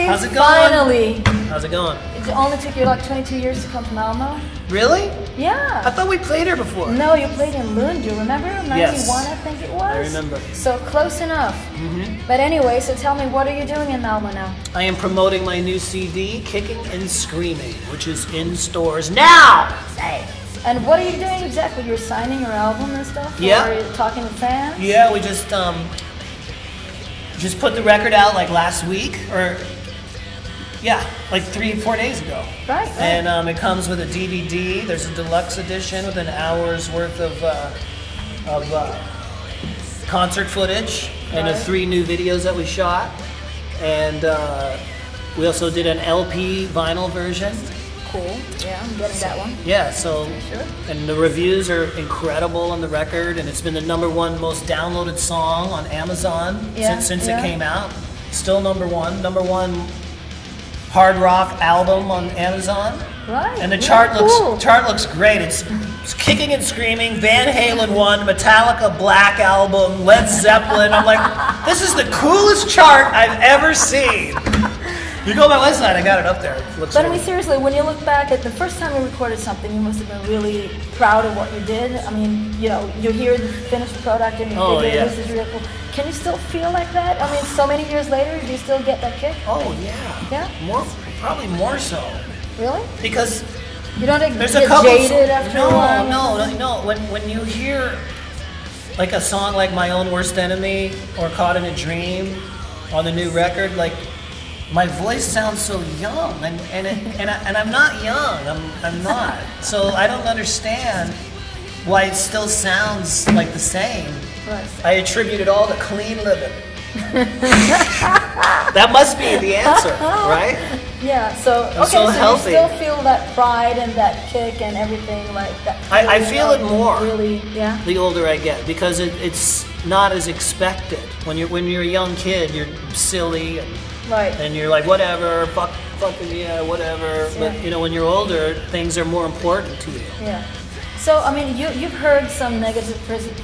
How's it going? Finally. How's it going? It only took you like 22 years to come to Malmö. Really? Yeah. I thought we played here before. No, you played in Lund, do you remember? 91, Yes. I think it was. I remember. So close enough. But anyway, so tell me, what are you doing in Malmö now? I am promoting my new CD, Kicking and Screaming, which is in stores now. And what are you doing exactly? You're signing your album and stuff? Yeah. Or are you talking to fans? Yeah, we just put the record out like last week, or yeah, like 3-4 days ago. Right. And it comes with a DVD. There's a deluxe edition with an hour's worth of concert footage and the 3 new videos that we shot. And we also did an LP vinyl version. Cool. Yeah, I'm getting that one. Yeah, so, Sure. and the reviews are incredible on the record, and it's been the #1 most downloaded song on Amazon since it came out. Still #1 hard rock album on Amazon. Right. And the Yeah, chart looks great. It's Kicking and Screaming, Van Halen 1, Metallica Black Album, Led Zeppelin. I'm like, this is the coolest chart I've ever seen. You go on my website, I got it up there. It looks But I really mean, seriously, when you look back at the first time you recorded something, you must have been really proud of what you did. I mean, you know, you hear the finished product and you figure this is really cool. Can you still feel like that? I mean, so many years later, do you still get that kick? Oh yeah. Yeah? Probably more so. Really? Because You don't get there's a couple. jaded after a while? No. When you hear like a song like My Own Worst Enemy or Caught in a Dream on the new record, like my voice sounds so young, and I'm not young. I'm not. So I don't understand why it still sounds like the same. Right. I attribute it all to clean living. That must be the answer, right? Yeah, so, I'm so healthy. You still feel that pride and that kick and everything like that. I feel it more Really, yeah. the older I get, because it's not as expected. When you're a young kid, you're silly and you're like, whatever, fucking yeah, whatever. Yeah. But you know, when you're older, things are more important to you. Yeah. So, I mean, you've heard some negative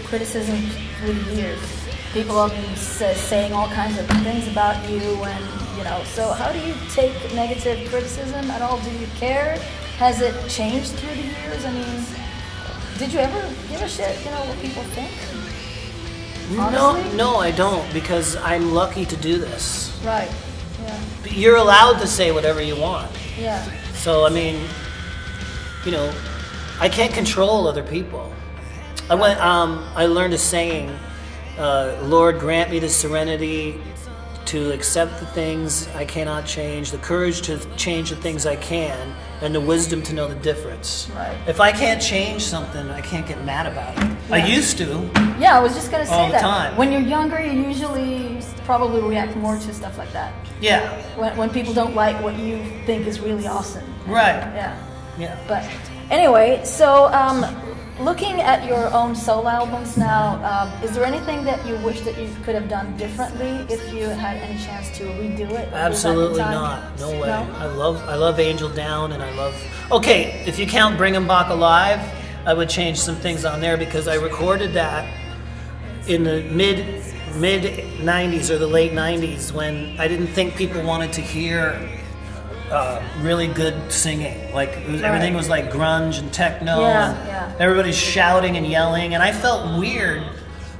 criticism through the years. People have been saying all kinds of things about you, and you know. So, how do you take negative criticism at all? Do you care? Has it changed through the years? I mean, did you ever give a shit? You know what people think? Honestly? No, I don't, because I'm lucky to do this. Right. Yeah. You're allowed to say whatever you want. Yeah. So I mean, you know, I can't control other people. I learned a saying, Lord, grant me the serenity to accept the things I cannot change, the courage to change the things I can, and the wisdom to know the difference. Right. If I can't change something, I can't get mad about it. Yeah. I used to. Yeah, I was just gonna say all the that. time. When you're younger, you usually probably react more to stuff like that. Yeah. When people don't like what you think is really awesome. Right. Yeah. Yeah. But anyway, so looking at your own solo albums now, is there anything that you wish that you could have done differently if you had any chance to redo it? Absolutely not. No way. No? I love Angel Down, and I love. Okay, if you count Bring 'Em Back Alive, I would change some things on there, because I recorded that in the mid 90s or the late 90s, when I didn't think people wanted to hear really good singing. Like everything was like grunge and techno, and everybody's shouting and yelling, and I felt weird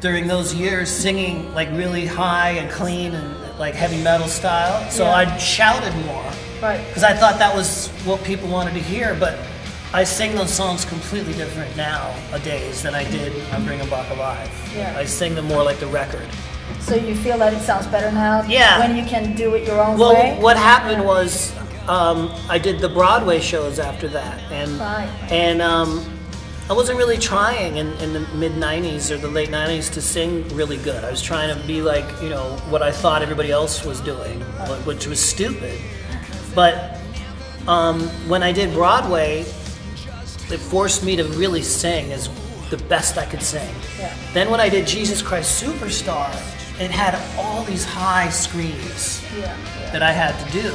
during those years singing like really high and clean and like heavy metal style. So I shouted more, because I thought that was what people wanted to hear. But I sing those songs completely different nowadays than I did on Bring 'Em Back Alive. Yeah. I sing them more like the record. So you feel that it sounds better now? Yeah. When you can do it your own well, way? Well, what happened was I did the Broadway shows after that, and I wasn't really trying in the mid 90s or the late 90s to sing really good. I was trying to be like, you know, what I thought everybody else was doing, which was stupid. But when I did Broadway, it forced me to really sing as the best I could sing. Yeah. Then when I did Jesus Christ Superstar, it had all these high screams that I had to do.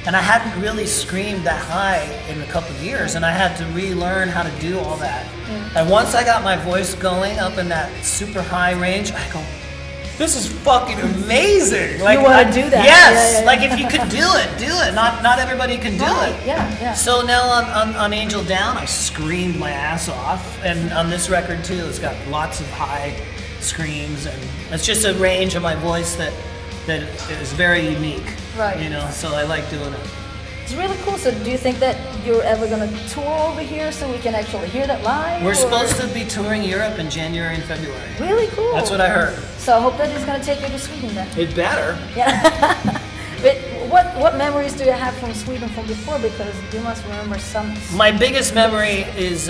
And I hadn't really screamed that high in a couple of years, and I had to relearn how to do all that. And once I got my voice going up in that super high range, I go, this is fucking amazing. Like, you want to do that? Yes. Like if you could do it, do it. Not everybody can do it. Yeah. So now on Angel Down, I screamed my ass off, and on this record too, it's got lots of high screams, and it's just a range of my voice that is very unique. Right. You know, so I like doing it. It's really cool. So do you think that you're ever going to tour over here so we can actually hear that live? We're supposed to be touring Europe in January and February. Really cool. That's what I heard. So I hope that he's going to take you to Sweden then. It better. Yeah. But what memories do you have from Sweden from before? Because you must remember some. My biggest memory is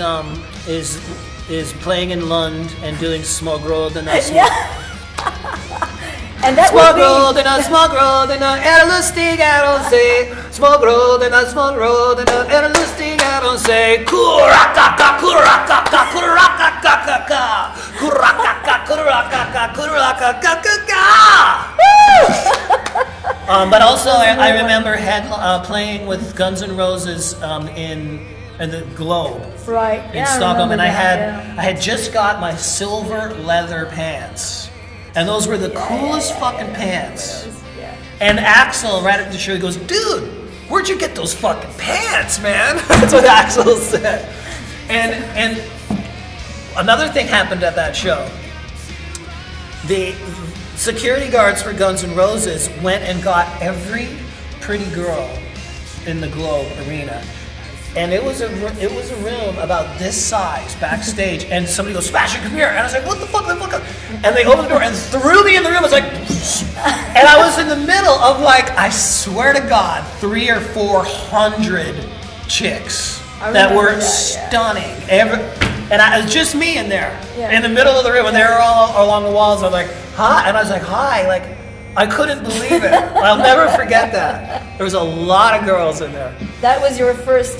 playing in Lund and doing Smågråden. Yeah. And that Smågråden, smågråden, är lustiga de säger. Smågråden, smågråden, är lustiga de säger. Kurakaka, kurakaka, kurakaka, kurakaka, kurakaka, kurakaka. But also, I remember playing with Guns N' Roses in the Globe, right, in Stockholm, and I had just got my silver leather pants. And those were the coolest fucking pants. Yeah. And Axel, right at the show, he goes, dude, where'd you get those fucking pants, man? That's what Axel said. And another thing happened at that show. The security guards for Guns N' Roses went and got every pretty girl in the Globe Arena. And it was a room about this size backstage, and somebody goes, Sebastian, come here. And I was like, what the fuck? And they opened the door and threw me in the room. I was like, and I was in the middle of like, I swear to God, 300 or 400 chicks that were stunning. And it was just me in there, in the middle of the room, and they were all along the walls. I was like, hi, and I was like, hi, like. I couldn't believe it. I'll never forget that. There was a lot of girls in there. That was your first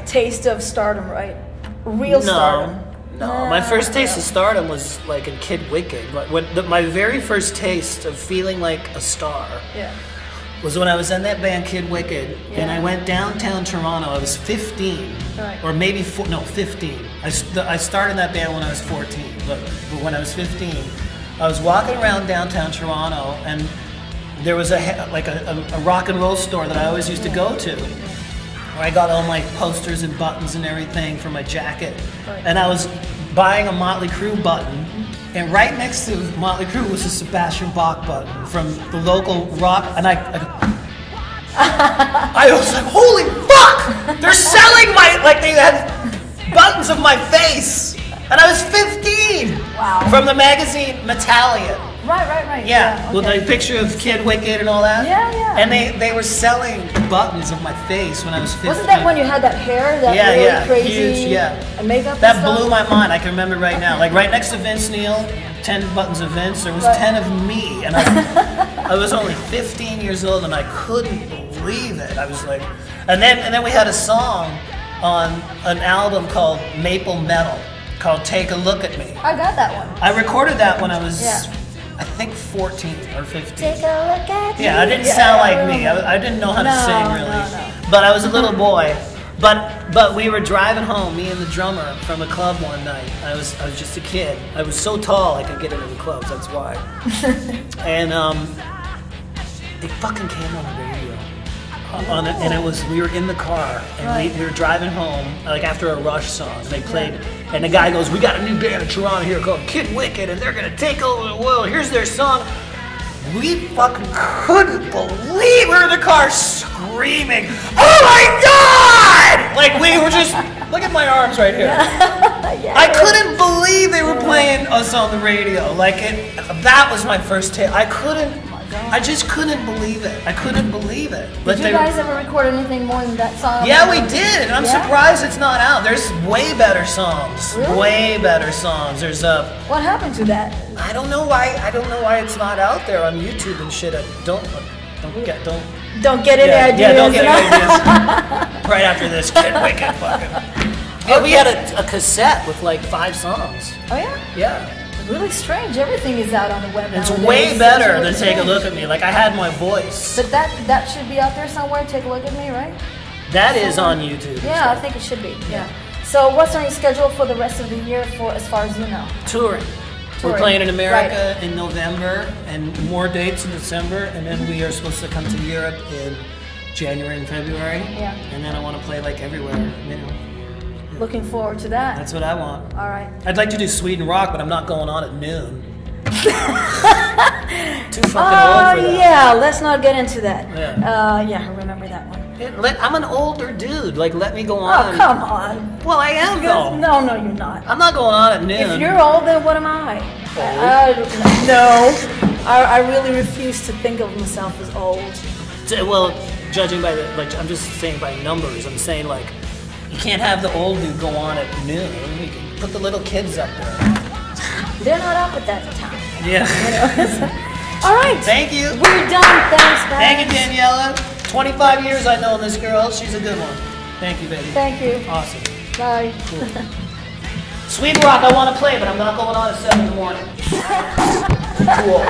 taste of stardom, right? Real stardom. No. My first taste of stardom was like in Kid Wicked. My very first taste of feeling like a star was when I was in that band Kid Wicked, and I went downtown Toronto. I was 15, or maybe 15. I started that band when I was 14, but when I was 15. I was walking around downtown Toronto, and there was a rock and roll store that I always used to go to, where I got all my posters and buttons and everything for my jacket. And I was buying a Motley Crue button, and right next to Motley Crue was a Sebastian Bach button from the local rock, and I was like, holy fuck! They're selling they had buttons of my face! And I was 15! Wow. From the magazine Metallica. Right. Yeah, with a picture of Kid Wicked and all that. Yeah. And they were selling buttons of my face when I was 15. Wasn't that when you had that hair? That really crazy huge, and makeup that and stuff? blew my mind. I can remember right now. Like right next to Vince Neil, 10 buttons of Vince, there was 10 of me. And I was only 15 years old, and I couldn't believe it. I was like, and then we had a song on an album called Maple Metal, called Take a Look at Me. I got that one. I recorded that when I was, I think 14 or 15. Take a look at me. Yeah, I didn't sound like me. I didn't know how to sing really. No. But I was a little boy. But we were driving home, me and the drummer, from a club one night. I was just a kid. I was so tall I could get into the clubs, that's why. And they fucking came on the radio. And it was, we were in the car, and we were driving home, like after a Rush song, and they played, and the guy goes, we got a new band in Toronto here called Kid Wicked, and they're gonna take over the world, here's their song. We fucking couldn't believe, we were in the car screaming, oh my God! Like we were just, look at my arms right here. I couldn't believe they were playing us on the radio. Like that was my first taste. I just couldn't believe it. I couldn't believe it. Did you guys ever record anything more than that song? Yeah, we did. And I'm surprised it's not out. There's way better songs. Really? Way better songs. There's What happened to that? I don't know why. I don't know why it's not out there on YouTube and shit. Don't get any ideas. Yeah, don't get any ideas. Right after this, Kid Wicked fucking. Yeah, we had a cassette with like 5 songs. Oh yeah? Yeah. Really strange. Everything is out on the web. It's nowadays. way better really than Take a Look at Me. Like I had my voice. But that should be out there somewhere. Take a Look at Me, right? That is on YouTube. Yeah, I think it should be. Yeah. So what's on your schedule for the rest of the year, for as far as you know? Touring. We're playing in America in November and more dates in December, and then we are supposed to come to Europe in January and February. Yeah. And then I want to play like everywhere, you know. Looking forward to that. That's what I want. All right. I'd like to do Sweden Rock, but I'm not going on at noon. Too fucking old for that. Yeah, let's not get into that. Yeah. I remember that one. I'm an older dude. Like, let me go on. Oh, come on. Well, I am, though. No, you're not. I'm not going on at noon. If you're old, then what am I? I really refuse to think of myself as old. Well, judging by I'm just saying by numbers. I'm saying, like, you can't have the old dude go on at noon. You can put the little kids up there. They're not up at that time. Yeah. You know? All right. Thank you. We're done. Thanks, guys. Thank you, Daniela. 25 years I've known this girl. She's a good one. Thank you, baby. Thank you. Awesome. Bye. Cool. Sweden Rock, I want to play, but I'm not going on at 7 in the morning. Cool.